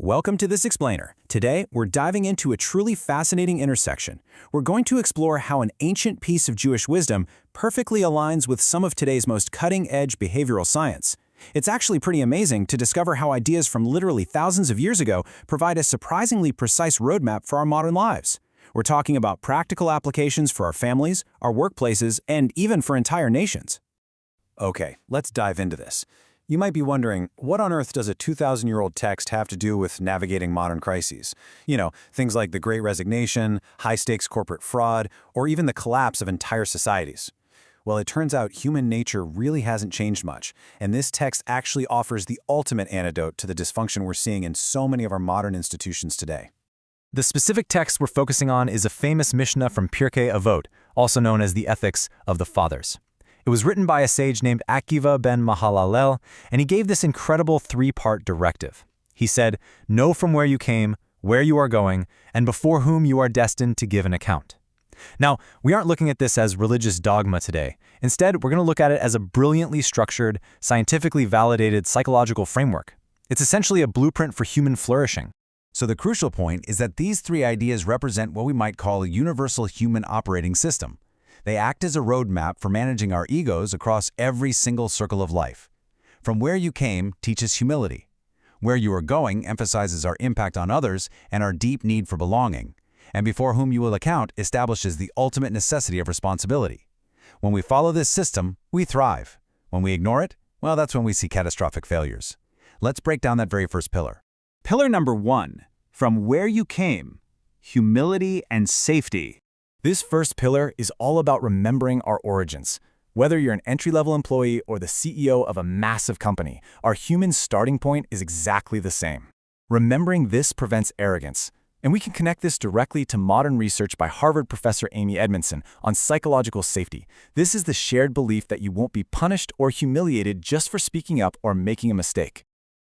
Welcome to This Explainer. Today, we're diving into a truly fascinating intersection. We're going to explore how an ancient piece of Jewish wisdom perfectly aligns with some of today's most cutting-edge behavioral science. It's actually pretty amazing to discover how ideas from literally thousands of years ago provide a surprisingly precise roadmap for our modern lives. We're talking about practical applications for our families, our workplaces, and even for entire nations. Okay, let's dive into this. You might be wondering, what on earth does a 2,000-year-old text have to do with navigating modern crises? You know, things like the Great Resignation, high-stakes corporate fraud, or even the collapse of entire societies. Well, it turns out human nature really hasn't changed much, and this text actually offers the ultimate antidote to the dysfunction we're seeing in so many of our modern institutions today. The specific text we're focusing on is a famous Mishnah from Pirkei Avot, also known as the Ethics of the Fathers. It was written by a sage named Akiva ben Mahalalel, and he gave this incredible three-part directive. He said, "Know from where you came, where you are going, and before whom you are destined to give an account." Now, we aren't looking at this as religious dogma today. Instead, we're going to look at it as a brilliantly structured, scientifically validated psychological framework. It's essentially a blueprint for human flourishing. So the crucial point is that these three ideas represent what we might call a universal human operating system. They act as a roadmap for managing our egos across every single circle of life. From where you came teaches humility. Where you are going emphasizes our impact on others and our deep need for belonging. And before whom you will account establishes the ultimate necessity of responsibility. When we follow this system, we thrive. When we ignore it, well, that's when we see catastrophic failures. Let's break down that very first pillar. Pillar number 1, from where you came, humility and safety. This first pillar is all about remembering our origins. Whether you're an entry-level employee or the CEO of a massive company, our human starting point is exactly the same. Remembering this prevents arrogance. And we can connect this directly to modern research by Harvard professor Amy Edmondson on psychological safety. This is the shared belief that you won't be punished or humiliated just for speaking up or making a mistake.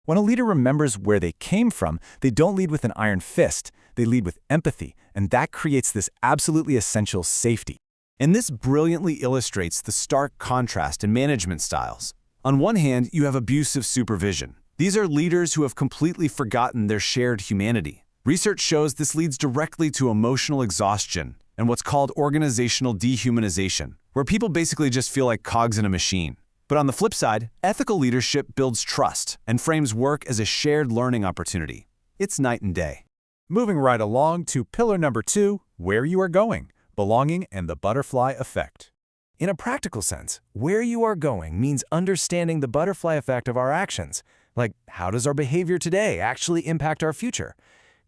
When a leader remembers where they came from, they don't lead with an iron fist, they lead with empathy, and that creates this absolutely essential safety. And this brilliantly illustrates the stark contrast in management styles. On one hand, you have abusive supervision. These are leaders who have completely forgotten their shared humanity. Research shows this leads directly to emotional exhaustion and what's called organizational dehumanization, where people basically just feel like cogs in a machine. But on the flip side, ethical leadership builds trust and frames work as a shared learning opportunity. It's night and day. Moving right along to pillar number 2, where you are going, belonging and the butterfly effect. In a practical sense, where you are going means understanding the butterfly effect of our actions. Like, how does our behavior today actually impact our future?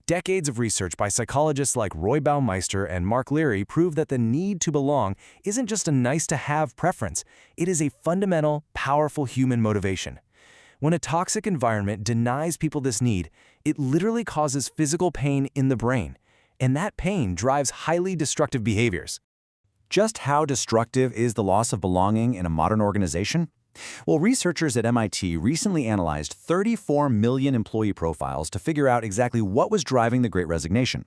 Decades of research by psychologists like Roy Baumeister and Mark Leary prove that the need to belong isn't just a nice-to-have preference. It is a fundamental, powerful human motivation. When a toxic environment denies people this need, it literally causes physical pain in the brain, and that pain drives highly destructive behaviors. Just how destructive is the loss of belonging in a modern organization? Well, researchers at MIT recently analyzed 34 million employee profiles to figure out exactly what was driving the Great Resignation.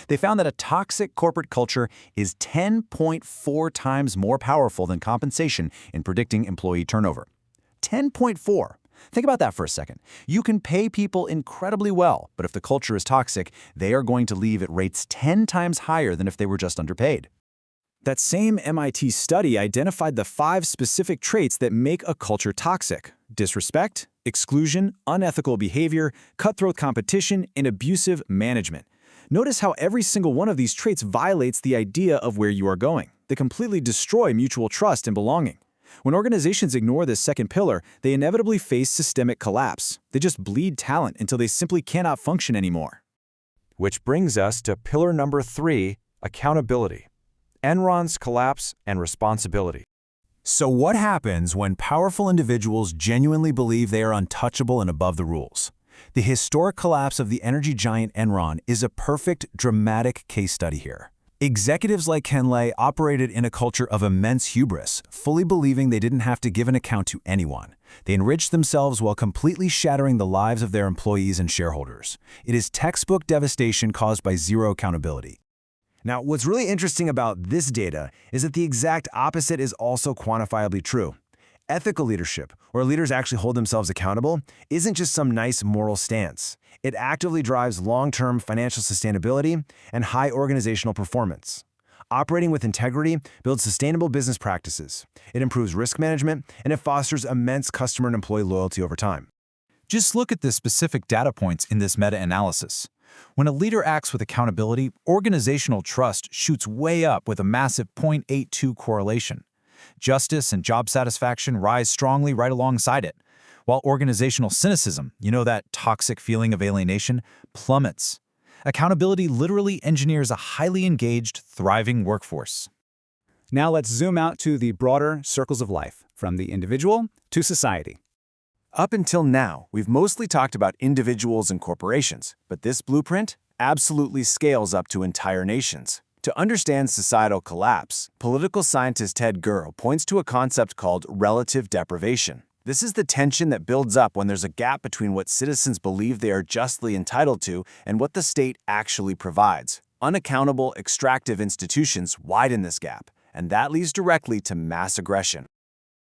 They found that a toxic corporate culture is 10.4 times more powerful than compensation in predicting employee turnover. 10.4. Think about that for a second. You can pay people incredibly well, but if the culture is toxic, they are going to leave at rates 10 times higher than if they were just underpaid. That same MIT study identified the 5 specific traits that make a culture toxic: disrespect, exclusion, unethical behavior, cutthroat competition, and abusive management. Notice how every single one of these traits violates the idea of where you are going. They completely destroy mutual trust and belonging. When organizations ignore this second pillar, they inevitably face systemic collapse. They just bleed talent until they simply cannot function anymore. Which brings us to pillar number 3, accountability. Enron's collapse and responsibility. So what happens when powerful individuals genuinely believe they are untouchable and above the rules? The historic collapse of the energy giant Enron is a perfect, dramatic case study here. Executives like Ken Lay operated in a culture of immense hubris, fully believing they didn't have to give an account to anyone. They enriched themselves while completely shattering the lives of their employees and shareholders. It is textbook devastation caused by zero accountability. Now, what's really interesting about this data is that the exact opposite is also quantifiably true. Ethical leadership, where leaders actually hold themselves accountable, isn't just some nice moral stance. It actively drives long-term financial sustainability and high organizational performance. Operating with integrity builds sustainable business practices. It improves risk management, and it fosters immense customer and employee loyalty over time. Just look at the specific data points in this meta-analysis. When a leader acts with accountability, organizational trust shoots way up with a massive 0.82 correlation. Justice and job satisfaction rise strongly right alongside it, while organizational cynicism, that toxic feeling of alienation, plummets. Accountability literally engineers a highly engaged, thriving workforce. Now let's zoom out to the broader circles of life, from the individual to society. Up until now, we've mostly talked about individuals and corporations, but this blueprint absolutely scales up to entire nations. To understand societal collapse, political scientist Ted Gurr points to a concept called relative deprivation. This is the tension that builds up when there's a gap between what citizens believe they are justly entitled to and what the state actually provides. Unaccountable, extractive institutions widen this gap, and that leads directly to mass aggression.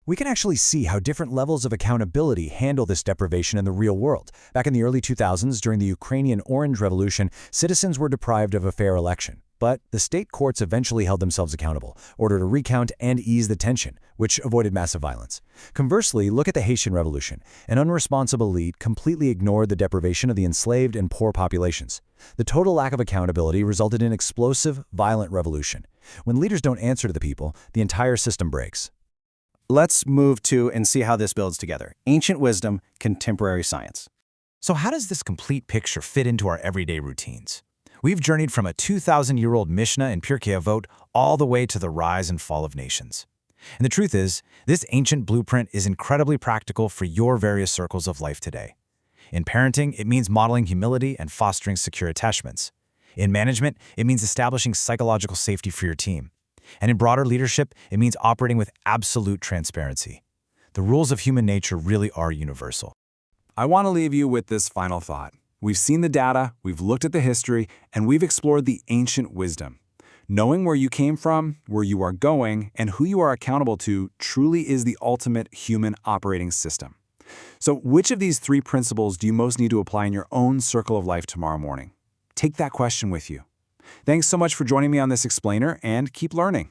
We can actually see how different levels of accountability handle this deprivation in the real world. Back in the early 2000s, during the Ukrainian Orange Revolution, citizens were deprived of a fair election. But the state courts eventually held themselves accountable, ordered a recount, and eased the tension, which avoided massive violence. Conversely, look at the Haitian Revolution. An unresponsible elite completely ignored the deprivation of the enslaved and poor populations. The total lack of accountability resulted in explosive, violent revolution. When leaders don't answer to the people, the entire system breaks. Let's move to and see how this builds together. Ancient wisdom, contemporary science. So how does this complete picture fit into our everyday routines? We've journeyed from a 2,000-year-old Mishnah in Pirkei Avot all the way to the rise and fall of nations. And the truth is, this ancient blueprint is incredibly practical for your various circles of life today. In parenting, it means modeling humility and fostering secure attachments. In management, it means establishing psychological safety for your team. And in broader leadership, it means operating with absolute transparency. The rules of human nature really are universal. I want to leave you with this final thought. We've seen the data, we've looked at the history, and we've explored the ancient wisdom. Knowing where you came from, where you are going, and who you are accountable to truly is the ultimate human operating system. So which of these three principles do you most need to apply in your own circle of life tomorrow morning? Take that question with you. Thanks so much for joining me on this explainer, and keep learning.